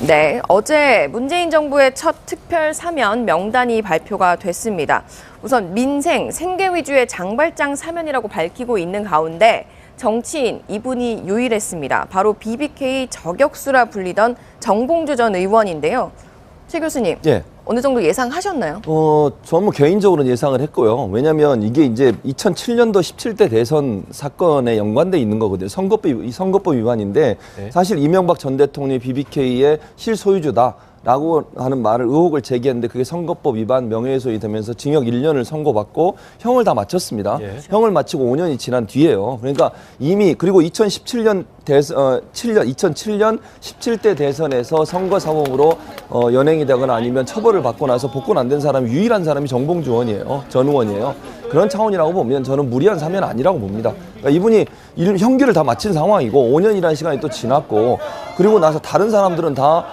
네, 어제 문재인 정부의 첫 특별 사면 명단이 발표가 됐습니다. 우선 민생, 생계 위주의 장발장 사면이라고 밝히고 있는 가운데 정치인 이분이 유일했습니다. 바로 BBK 저격수라 불리던 정봉주 전 의원인데요. 최 교수님, 예. 어느 정도 예상하셨나요? 저는 뭐 개인적으로는 예상을 했고요. 왜냐하면 이게 이제 2007년도 17대 대선 사건에 연관돼 있는 거거든요. 선거법 위반인데 네. 사실 이명박 전 대통령이 BBK의 실소유주다라고 하는 의혹을 제기했는데 그게 선거법 위반 명예훼손이 되면서 징역 1년을 선고받고 형을 다 마쳤습니다. 예. 형을 마치고 5년이 지난 뒤에요. 그러니까 이미 그리고 2017년 17대 대선에서 선거 사범으로 연행이 되거나 아니면 처벌을 받고 나서 복권 안 된 사람이 유일한 사람이 정봉주 의원이에요. 전 의원이에요. 그런 차원이라고 보면 저는 무리한 사면 아니라고 봅니다. 그러니까 이분이 형기를 다 마친 상황이고 5년이라는 시간이 또 지났고 그리고 나서 다른 사람들은 다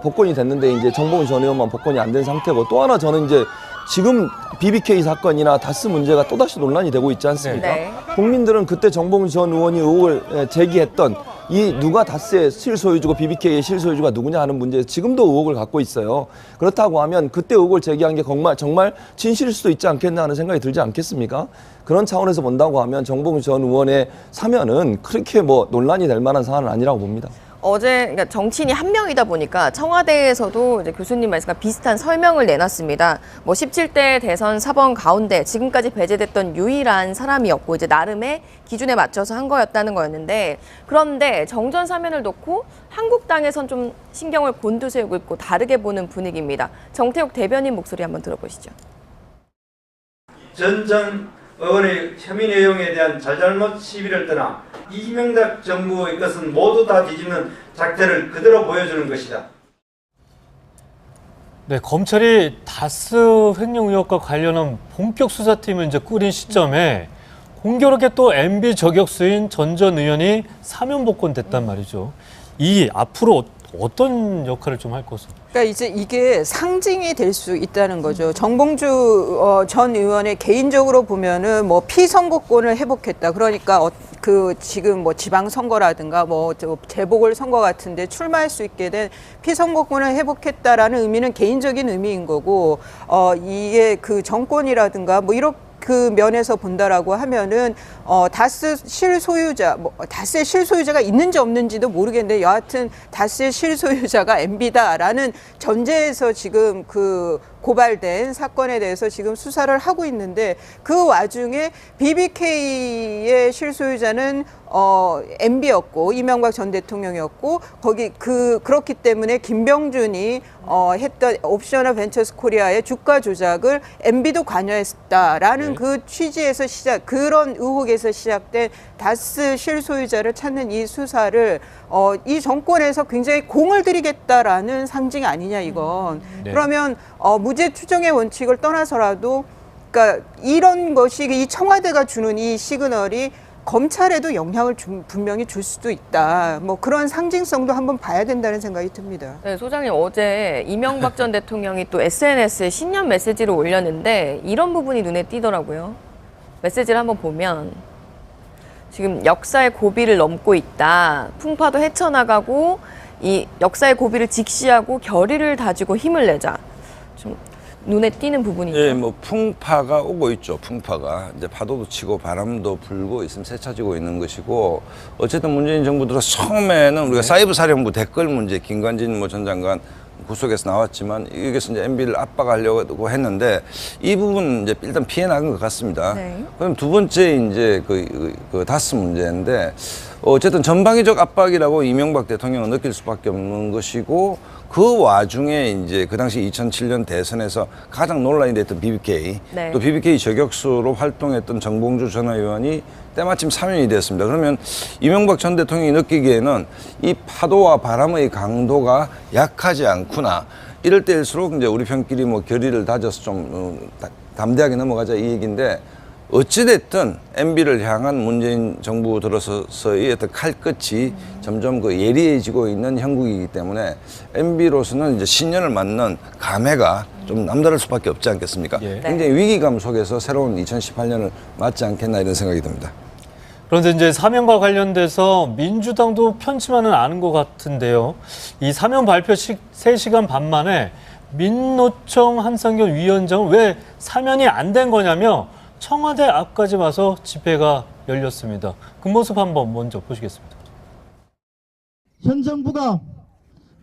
복권이 됐는데 이제 정봉주 전 의원만 복권이 안 된 상태고 또 하나 저는 이제 지금 BBK 사건이나 다스 문제가 또다시 논란이 되고 있지 않습니까? 네. 국민들은 그때 정봉주 전 의원이 의혹을 제기했던 이 누가 다스의 실소유주고 BBK의 실소유주가 누구냐 하는 문제에 지금도 의혹을 갖고 있어요. 그렇다고 하면 그때 의혹을 제기한 게 정말 진실일 수도 있지 않겠나 하는 생각이 들지 않겠습니까? 그런 차원에서 본다고 하면 정봉주 전 의원의 사면은 그렇게 뭐 논란이 될 만한 사안은 아니라고 봅니다. 어제 그러니까 정치인이 한 명이다 보니까 청와대에서도 이제 교수님 말씀과 비슷한 설명을 내놨습니다. 뭐 17대 대선 사범 가운데 지금까지 배제됐던 유일한 사람이었고 이제 나름의 기준에 맞춰서 한 거였다는 거였는데 그런데 정전 사면을 놓고 한국당에선 좀 신경을 곤두세우고 있고 다르게 보는 분위기입니다. 정태욱 대변인 목소리 한번 들어보시죠. 전 의원의 혐의 내용에 대한 잘잘못 시비를 떠나 이명박 정부의 것은 모두 다 뒤집는 작태를 그대로 보여주는 것이다. 네, 검찰이 다스 횡령 의혹과 관련한 본격 수사팀을 이제 꾸린 시점에 공교롭게 또 MB 저격수인 전 의원이 사면 복권됐단 말이죠. 이 앞으로 어떤 역할을 좀 할 것으로? 그러니까 이제 이게 상징이 될 수 있다는 거죠. 정봉주 전 의원의 개인적으로 보면은 뭐 피선거권을 회복했다. 그러니까 그 지금 뭐 지방선거라든가 뭐 재보궐 선거 같은데 출마할 수 있게 된 피선거권을 회복했다라는 의미는 개인적인 의미인 거고 이게 그 정권이라든가 뭐 이렇게 그 면에서 본다라고 하면은 다스 실소유자, 다스의 실소유자가 있는지 없는지도 모르겠는데 여하튼 다스의 실소유자가 MB다라는 전제에서 지금 그 고발된 사건에 대해서 지금 수사를 하고 있는데 그 와중에 BBK의 실소유자는 MB였고 이명박 전 대통령이었고 그렇기 때문에 김병준이 했던 옵셔널 벤처스 코리아의 주가 조작을 MB도 관여했다라는 네. 그 취지에서 그런 의혹에서 시작된 다스 실소유자를 찾는 이 수사를 이 정권에서 굉장히 공을 들이겠다라는 상징 아니냐 이건. 네. 그러면 무죄 추정의 원칙을 떠나서라도 그러니까 이런 것이 이 청와대가 주는 이 시그널이 검찰에도 영향을 분명히 줄 수도 있다. 뭐 그런 상징성도 한번 봐야 된다는 생각이 듭니다. 네, 소장님 어제 이명박 전 대통령이 또 SNS에 신년 메시지를 올렸는데 이런 부분이 눈에 띄더라고요. 메시지를 한번 보면 지금 역사의 고비를 넘고 있다. 풍파도 헤쳐나가고 이 역사의 고비를 직시하고 결의를 다지고 힘을 내자. 좀 눈에 띄는 부분이죠. 예, 뭐 풍파가 오고 있죠. 풍파가 이제 파도도 치고 바람도 불고 있으면 세차지고 있는 것이고 어쨌든 문재인 정부 들어 처음에는 우리가 사이버 사령부 댓글 문제 김관진 전 장관 구속에서 나왔지만 여기서 이제 MB를 압박하려고 했는데 이 부분은 이제 일단 피해 나간 것 같습니다. 네. 그럼 두 번째 이제 그 다스 문제인데 어쨌든 전방위적 압박이라고 이명박 대통령은 느낄 수밖에 없는 것이고 그 와중에 이제 그 당시 2007년 대선에서 가장 논란이 됐던 BBK 네. 또 BBK 저격수로 활동했던 정봉주 전 의원이 때마침 사면이 됐습니다. 그러면 이명박 전 대통령이 느끼기에는 이 파도와 바람의 강도가 약하지 않구나. 이럴 때일수록 이제 우리 편끼리 뭐 결의를 다져서 좀 담대하게 넘어가자 이 얘기인데 어찌됐든 MB를 향한 문재인 정부 들어서의 어떤 칼끝이 점점 그 예리해지고 있는 형국이기 때문에 MB로서는 이제 신년을 맞는 감회가 좀 남다를 수밖에 없지 않겠습니까? 예. 굉장히 위기감 속에서 새로운 2018년을 맞지 않겠나 이런 생각이 듭니다. 그런데 이제 사면과 관련돼서 민주당도 편치만은 않은 것 같은데요. 이 사면 발표 3시간 반 만에 민노총 한상균 위원장은 왜 사면이 안 된 거냐며 청와대 앞까지 와서 집회가 열렸습니다. 그 모습 한번 먼저 보시겠습니다. 현 정부가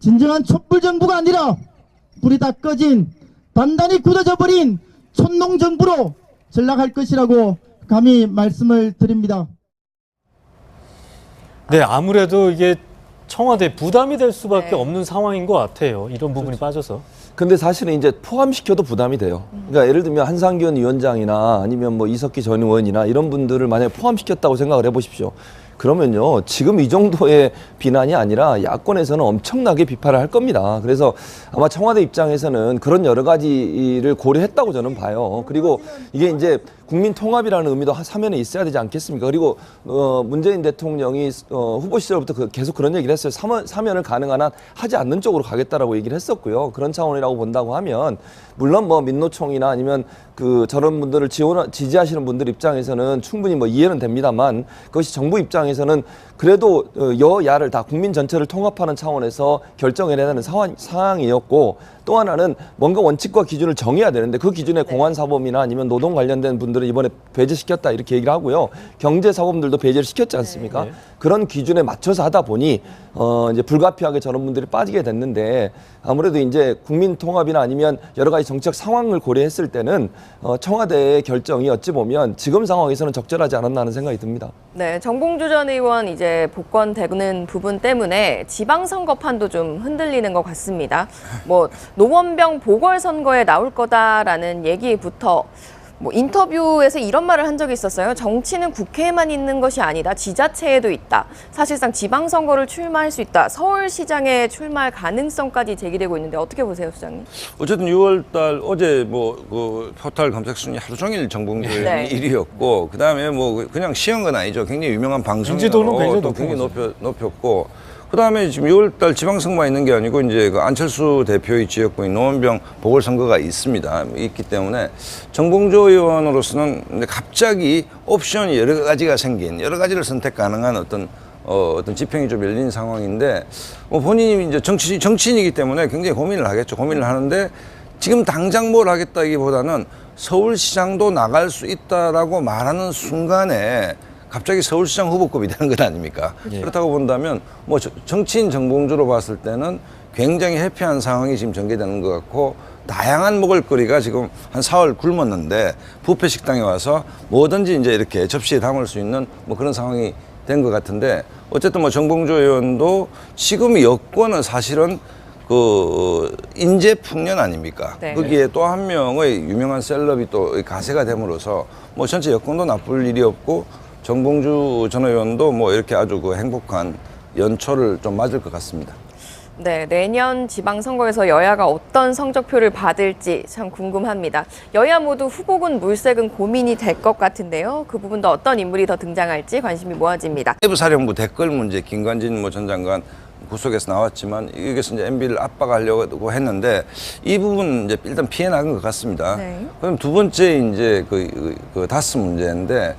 진정한 촛불 정부가 아니라 불이 다 꺼진 단단히 굳어져 버린 촌농 정부로 전락할 것이라고 감히 말씀을 드립니다. 네, 아무래도 이게 청와대 부담이 될 수밖에 네. 없는 상황인 것 같아요. 이런 부분이 빠져서. 근데 사실은 이제 포함시켜도 부담이 돼요. 그러니까 예를 들면 한상균 위원장이나 아니면 뭐 이석기 전 의원이나 이런 분들을 만약에 포함시켰다고 생각을 해보십시오. 그러면요, 지금 이 정도의 비난이 아니라 야권에서는 엄청나게 비판을 할 겁니다. 그래서 아마 청와대 입장에서는 그런 여러 가지를 고려했다고 저는 봐요. 그리고 이게 이제 국민 통합이라는 의미도 사면에 있어야 되지 않겠습니까? 그리고 문재인 대통령이 후보 시절부터 계속 그런 얘기를 했어요. 사면을 가능한 한 하지 않는 쪽으로 가겠다라고 얘기를 했었고요. 그런 차원이라고 본다고 하면 물론 뭐 민노총이나 아니면 저런 분들을 지지하시는 분들 입장에서는 충분히 뭐 이해는 됩니다만 그것이 정부 입장에서는 그래도 여야를 다 국민 전체를 통합하는 차원에서 결정을 해야 되는 상황이었고, 또 하나는 뭔가 원칙과 기준을 정해야 되는데 그 기준에 공안사범이나 아니면 노동 관련된 분들은 이번에 배제시켰다 이렇게 얘기를 하고요. 경제사범들도 배제를 시켰지 않습니까? 네. 그런 기준에 맞춰서 하다 보니 이제 불가피하게 저런 분들이 빠지게 됐는데, 아무래도 이제 국민 통합이나 아니면 여러 가지 정책 상황을 고려했을 때는 청와대의 결정이 어찌 보면 지금 상황에서는 적절하지 않았나 하는 생각이 듭니다. 네, 정봉주 전 의원 이제 복권되는 부분 때문에 지방선거판도 좀 흔들리는 것 같습니다. 뭐 노원병 보궐선거에 나올 거다라는 얘기부터 뭐 인터뷰에서 이런 말을 한 적이 있었어요. 정치는 국회에만 있는 것이 아니다. 지자체에도 있다. 사실상 지방선거를 출마할 수 있다. 서울시장에 출마할 가능성까지 제기되고 있는데 어떻게 보세요, 수장님? 어쨌든 6월달 어제 포털 검색 순위 하루 종일 정봉주 의원이 1위였고, 그 다음에 뭐 그냥 쉬운 건 아니죠. 굉장히 유명한 인지도는 방송인으로 또 굉장히 굉장히 높였고, 그 다음에 지금 6월달 지방선거가 있는 게 아니고 이제 그 안철수 대표의 지역구인 노원병 보궐선거가 있기 때문에 정봉주 의원으로서는 갑자기 옵션이 여러 가지가 생긴, 여러 가지를 선택 가능한 어떤 지평이 좀 열린 상황인데, 뭐 본인이 이제 정치인이기 때문에 굉장히 고민을 하겠죠. 고민을 하는데 지금 당장 뭘 하겠다기보다는 서울시장도 나갈 수 있다라고 말하는 순간에 갑자기 서울시장 후보급이 되는 것 아닙니까? 예. 그렇다고 본다면 뭐 정치인 정봉주로 봤을 때는 굉장히 해피한 상황이 지금 전개되는 것 같고, 다양한 먹을거리가 지금 한 4월 굶었는데 뷔페 식당에 와서 뭐든지 이제 이렇게 접시에 담을 수 있는 뭐 그런 상황이 된 것 같은데, 어쨌든 뭐 정봉주 의원도 지금 여권은 사실은 인재 풍년 아닙니까? 네. 거기에 또 한 명의 유명한 셀럽이 또 가세가 됨으로써 뭐 전체 여권도 나쁠 일이 없고, 정봉주 전 의원도 뭐 이렇게 아주 행복한 연초를 좀 맞을 것 같습니다. 네, 내년 지방선거에서 여야가 어떤 성적표를 받을지 참 궁금합니다. 여야 모두 후보군 물색은 고민이 될 것 같은데요. 그 부분도 어떤 인물이 더 등장할지 관심이 모아집니다. 내부 사령부 댓글 문제, 김관진 전 장관 구속에서 나왔지만 여기서 이제 MB를 압박하려고 했는데 이 부분 이제 일단 피해 나간 것 같습니다. 네. 그럼 두 번째 이제 그 다스 문제인데,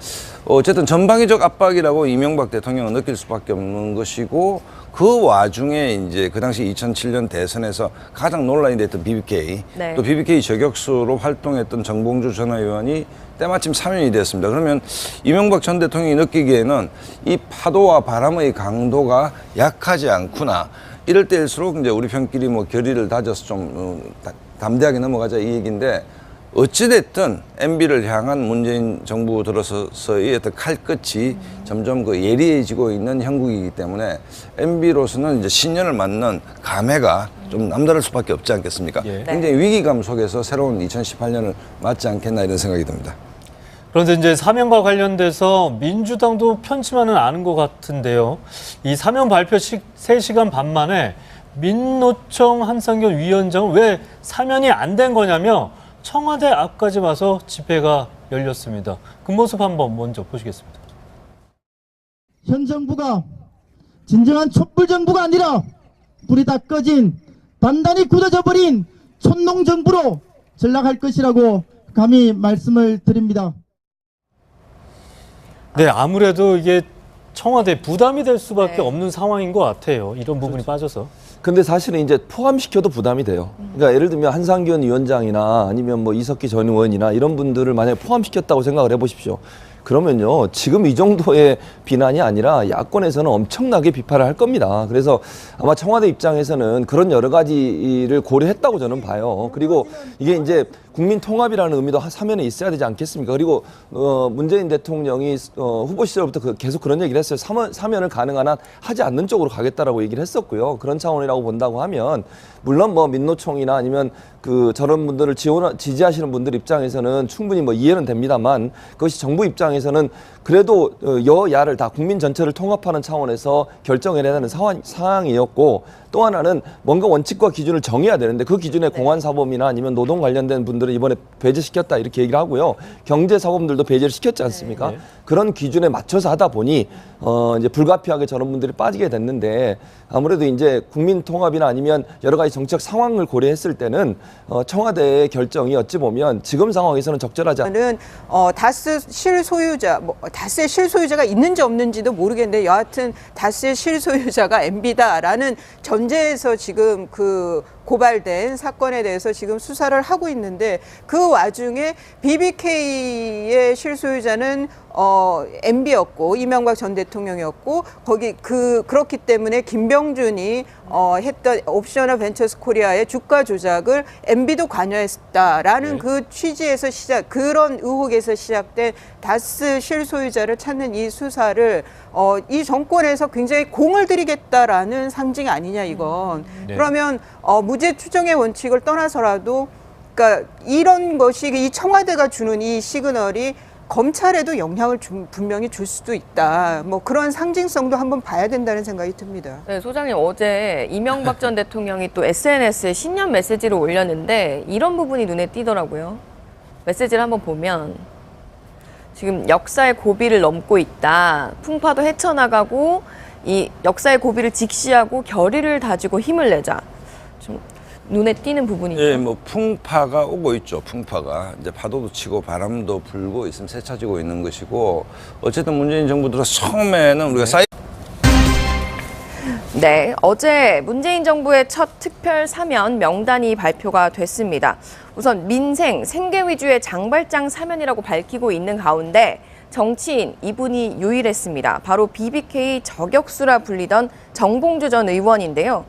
어쨌든 전방위적 압박이라고 이명박 대통령은 느낄 수밖에 없는 것이고, 그 와중에 이제 그 당시 2007년 대선에서 가장 논란이 됐던 BBK, 네. 또 BBK 저격수로 활동했던 정봉주 전 의원이 때마침 사면이 됐습니다. 그러면 이명박 전 대통령이 느끼기에는 이 파도와 바람의 강도가 약하지 않구나. 이럴 때일수록 이제 우리 편끼리 뭐 결의를 다져서 좀 담대하게 넘어가자 이 얘기인데, 어찌됐든 MB를 향한 문재인 정부 들어서의 어떤 칼끝이 점점 예리해지고 있는 형국이기 때문에 MB로서는 이제 신년을 맞는 감회가 좀 남다를 수밖에 없지 않겠습니까? 예. 굉장히 위기감 속에서 새로운 2018년을 맞지 않겠나 이런 생각이 듭니다. 그런데 이제 사면과 관련돼서 민주당도 편치만은 않은 것 같은데요. 이 사면 발표 3시간 반 만에 민노총 한상균 위원장은 왜 사면이 안 된 거냐며 청와대 앞까지 와서 집회가 열렸습니다. 그 모습 한번 먼저 보시겠습니다. 현 정부가 진정한 촛불 정부가 아니라 불이 다 꺼진 단단히 굳어져 버린 촌농 정부로 전락할 것이라고 감히 말씀을 드립니다. 네, 아무래도 이게 청와대 부담이 될 수밖에 네. 없는 상황인 것 같아요. 이런 부분이 빠져서. 근데 사실은 이제 포함시켜도 부담이 돼요. 그러니까 예를 들면 한상균 위원장이나 아니면 뭐 이석기 전 의원이나 이런 분들을 만약에 포함시켰다고 생각을 해보십시오. 그러면요, 지금 이 정도의 비난이 아니라 야권에서는 엄청나게 비판을 할 겁니다. 그래서 아마 청와대 입장에서는 그런 여러 가지를 고려했다고 저는 봐요. 그리고 이게 이제 국민 통합이라는 의미도 사면에 있어야 되지 않겠습니까? 그리고 문재인 대통령이 후보 시절부터 계속 그런 얘기를 했어요. 사면을 가능한 한 하지 않는 쪽으로 가겠다라고 얘기를 했었고요. 그런 차원이라고 본다고 하면 물론 뭐 민노총이나 아니면 저런 분들을 지지하시는 분들 입장에서는 충분히 뭐 이해는 됩니다만 그것이 정부 입장에서는 그래도 여야를 다 국민 전체를 통합하는 차원에서 결정해야 되는 상황이었고, 또 하나는 뭔가 원칙과 기준을 정해야 되는데 그 기준에 공안사범이나 아니면 노동 관련된 분들을 이번에 배제시켰다 이렇게 얘기를 하고요. 경제사범들도 배제를 시켰지 않습니까? 네. 그런 기준에 맞춰서 하다 보니 이제 불가피하게 저런 분들이 빠지게 됐는데, 아무래도 이제 국민 통합이나 아니면 여러 가지 정책 상황을 고려했을 때는 청와대의 결정이 어찌 보면 지금 상황에서는 적절하지 않. 저는 다스 실소유자, 다스의 실소유자가 있는지 없는지도 모르겠는데 여하튼 다스의 실소유자가 MB다라는 전제에서 지금 고발된 사건에 대해서 지금 수사를 하고 있는데, 그 와중에 BBK의 실소유자는 MB였고 이명박 전 대통령이었고, 그렇기 때문에 김병준이 했던 옵셔널 벤처스 코리아의 주가 조작을 MB도 관여했다라는 네. 그 취지에서 그런 의혹에서 시작된 다스 실소유자를 찾는 이 수사를 이 정권에서 굉장히 공을 들이겠다라는 상징 아니냐 이건. 네. 그러면 무죄 추정의 원칙을 떠나서라도, 그러니까 이런 것이 이 청와대가 주는 이 시그널이 검찰에도 영향을 분명히 줄 수도 있다. 뭐 그런 상징성도 한번 봐야 된다는 생각이 듭니다. 네, 소장님, 어제 이명박 전 대통령이 또 SNS에 신년 메시지를 올렸는데 이런 부분이 눈에 띄더라고요. 메시지를 한번 보면 지금 역사의 고비를 넘고 있다. 풍파도 헤쳐나가고 이 역사의 고비를 직시하고 결의를 다지고 힘을 내자. 좀 눈에 띄는 부분이죠. 예, 뭐 풍파가 오고 있죠. 풍파가 이제 파도도 치고 바람도 불고 있으면 새차지고 있는 것이고, 어쨌든 문재인 정부 들어 처음에는 우리가 네, 어제 문재인 정부의 첫 특별 사면 명단이 발표가 됐습니다. 우선 민생, 생계 위주의 장발장 사면이라고 밝히고 있는 가운데 정치인 이분이 유일했습니다. 바로 BBK 저격수라 불리던 정봉주 전 의원인데요.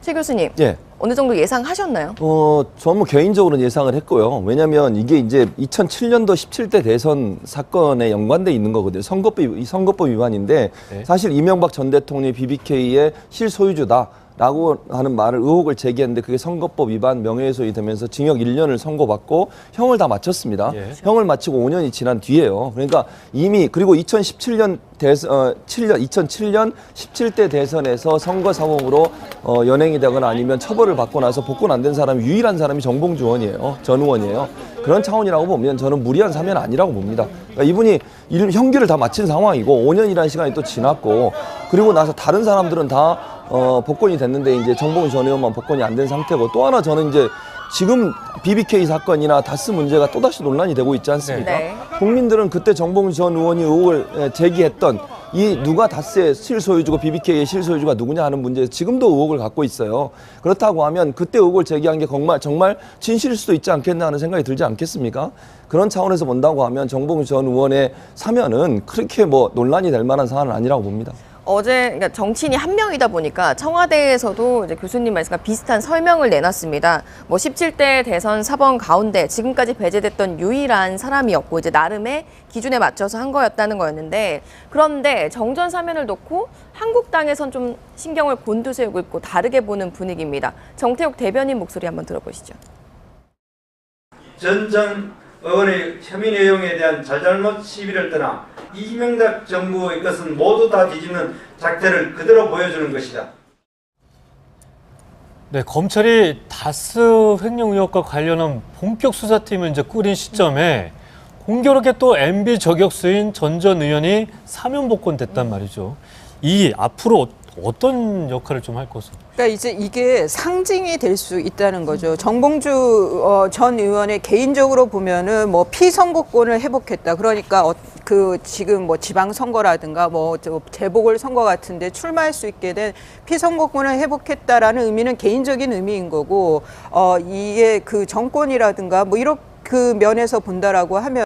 최 교수님, 예. 어느 정도 예상하셨나요? 저는 뭐 개인적으로는 예상을 했고요. 왜냐하면 이게 이제 2007년도 17대 대선 사건에 연관돼 있는 거거든요. 선거법 위반인데, 네. 사실 이명박 전 대통령이 BBK의 실소유주다라고 하는 의혹을 제기했는데 그게 선거법 위반 명예훼손이 되면서 징역 1년을 선고받고 형을 다 마쳤습니다. 예. 형을 마치고 5년이 지난 뒤에요. 그러니까 이미, 그리고 2017년 17대 대선에서 선거 사범으로 연행이 되거나 아니면 처벌을 받고 나서 복권 안 된 사람이 유일한 사람이 정봉주 의원이에요. 전 의원이에요. 그런 차원이라고 보면 저는 무리한 사면 아니라고 봅니다. 그러니까 이분이 형기를 다 마친 상황이고 5년이라는 시간이 또 지났고, 그리고 나서 다른 사람들은 다 복권이 됐는데 이제 정봉주 전 의원만 복권이 안 된 상태고, 또 하나 저는 이제 지금 BBK 사건이나 다스 문제가 또다시 논란이 되고 있지 않습니까? 네. 국민들은 그때 정봉주 전 의원이 의혹을 제기했던 이 누가 다스의 실소유주고 BBK의 실소유주가 누구냐 하는 문제에서 지금도 의혹을 갖고 있어요. 그렇다고 하면 그때 의혹을 제기한 게 정말 진실일 수도 있지 않겠나 하는 생각이 들지 않겠습니까? 그런 차원에서 본다고 하면 정봉주 전 의원의 사면은 그렇게 뭐 논란이 될 만한 사안은 아니라고 봅니다. 어제 그러니까 정치인이 한 명이다 보니까 청와대에서도 이제 교수님 말씀과 비슷한 설명을 내놨습니다. 뭐 17대 대선 사번 가운데 지금까지 배제됐던 유일한 사람이었고 이제 나름의 기준에 맞춰서 한 거였다는 거였는데, 그런데 정전 사면을 놓고 한국당에선 좀 신경을 곤두세우고 있고 다르게 보는 분위기입니다. 정태욱 대변인 목소리 한번 들어보시죠. 전 의원의 혐의 내용에 대한 잘잘못 시비를 떠나 이명박 정부의 것은 모두 다 뒤집는 작태를 그대로 보여주는 것이다. 네, 검찰이 다스 횡령 의혹과 관련한 본격 수사팀을 이제 꾸린 시점에 공교롭게 또 MB 저격수인 전 전 의원이 사면 복권됐단 말이죠. 이 앞으로 어떤 역할을 좀 할 것으로? 그러니까 이제 이게 상징이 될 수 있다는 거죠. 정봉주 전 의원의 개인적으로 보면은 뭐 피선거권을 회복했다. 그러니까 그 지금 뭐 지방선거라든가 뭐 재보궐선거 같은데 출마할 수 있게 된 피선거권을 회복했다라는 의미는 개인적인 의미인 거고 이게 그 정권이라든가 뭐 이런 그 면에서 본다라고 하면